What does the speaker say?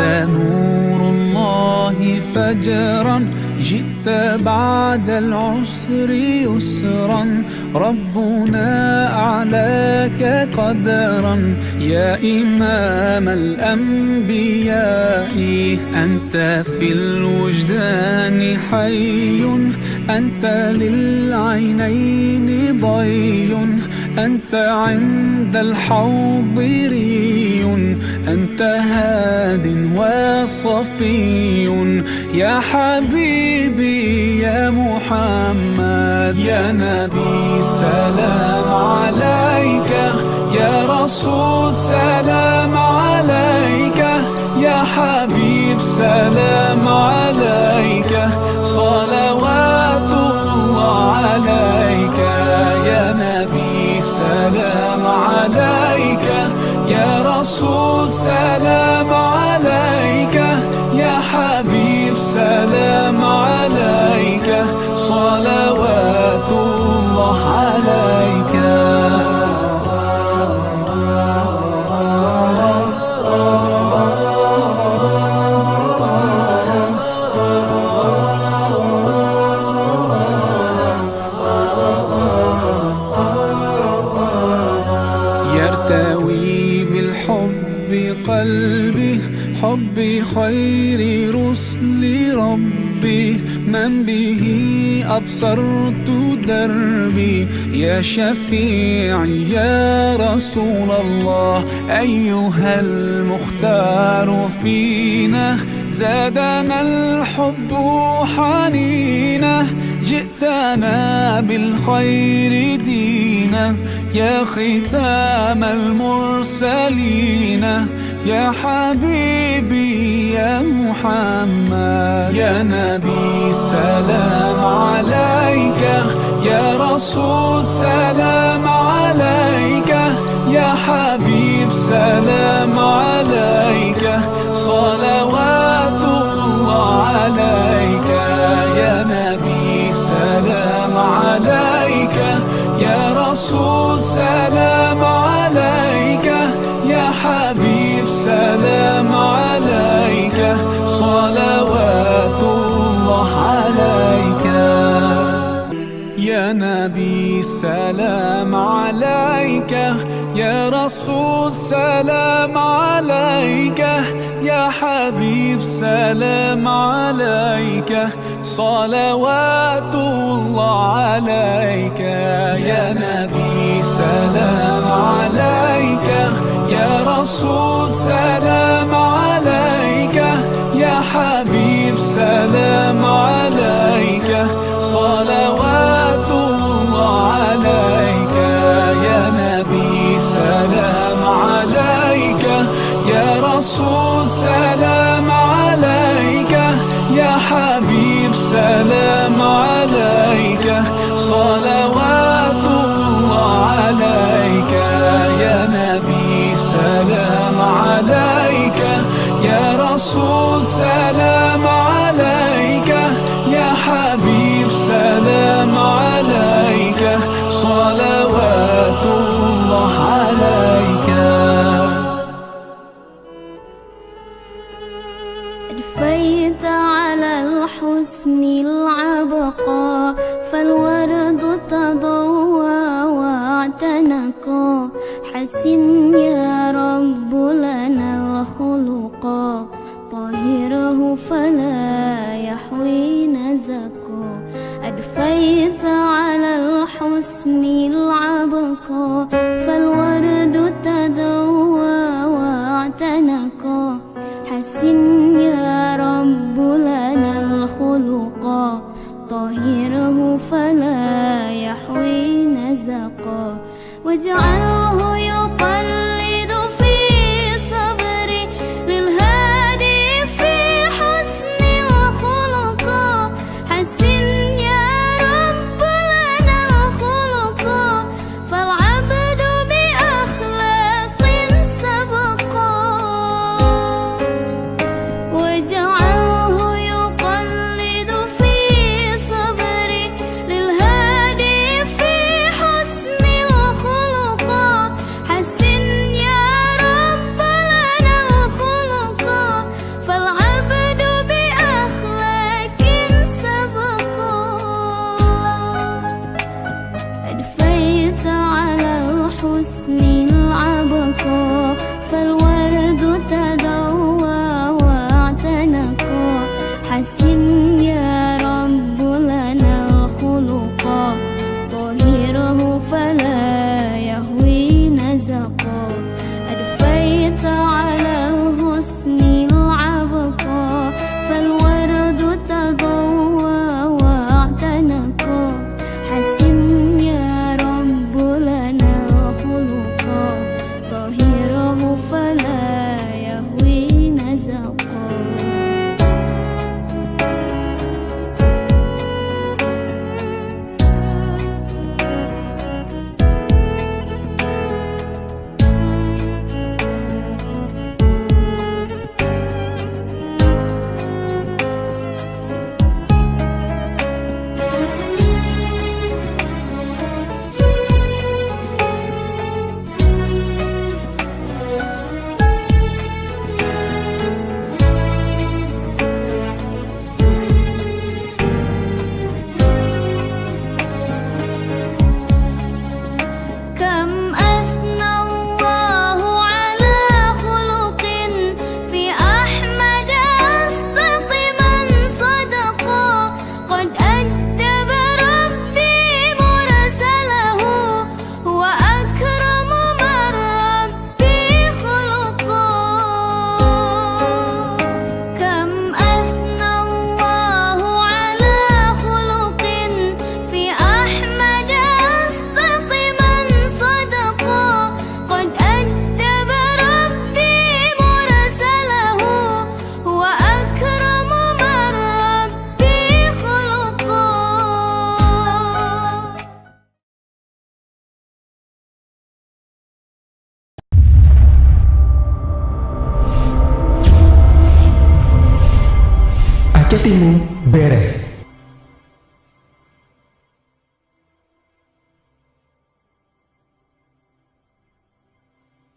أنت نور الله فجرا، جئت بعد العسر يسرا، ربنا أعلاك قدرا يا إمام الأنبياء. أنت في الوجدان حي، أنت للعينين ضي، أنت عند الحوض ري، أنت هاد وصفي يا حبيبي يا محمد. يا نبي سلام عليك، يا رسول سلام عليك، يا حبيب سلام عليك، صلوات الله عليك. يا نبي سلام عليك، يا رسول سلام عليك، يا حبيب سلام عليك، صلوات الله عليك. يرتوي بالحب قلبي، حب خير رسل ربي، من به أبصرت دربي. يا شفيعي يا رسول الله، أيها المختار فينا، زادنا الحب حنينا، جئتنا بالخير دينا، يا ختام المرسلين، يا حبيبي يا محمد. يا نبي سلام عليك، يا رسول سلام عليك، يا حبيب سلام عليك، صلوات الله عليك. يا نبي سلام عليك، يا رسول سلام عليك، يا حبيب سلام عليك، صلوات الله عليك. يا نبي سلام عليك، يا رسول سلام عليك، يا حبيب سلام عليك، صلوات الله عليك. يا نبي سلام عليك، يا رسول سلام عليك، يا حبيب سلام عليك، صلوات الله عليك. يا نبي سلام عليك، يا رسول سلام عليك، يا حبيب سلام عليك، صلوات الله عليك. يا نبي سلام عليك، يا رسول سلام عليك، يا حبيب سلام عليك، صلوات الله عليك. أدفيت على الحسن العبقى، فالورد تضوى واعتنقا، حسن يا رب لنا الخلقا، طهره فلا يحوي نزكا. أدفيت على الحسن العبقى، فالورد تضوى واعتنقا، حسن يا رب لنا الخلقا، طهره فلا يحوي نزقا. واجعله يقلد في صبري للهادي في حسن الخلقا، حسن يا رب لنا الخلقا، فالعبد بأخلاق سبقا. واجعله يقلد في صبري للهادي في حسن الخلقا، Catimu Bere.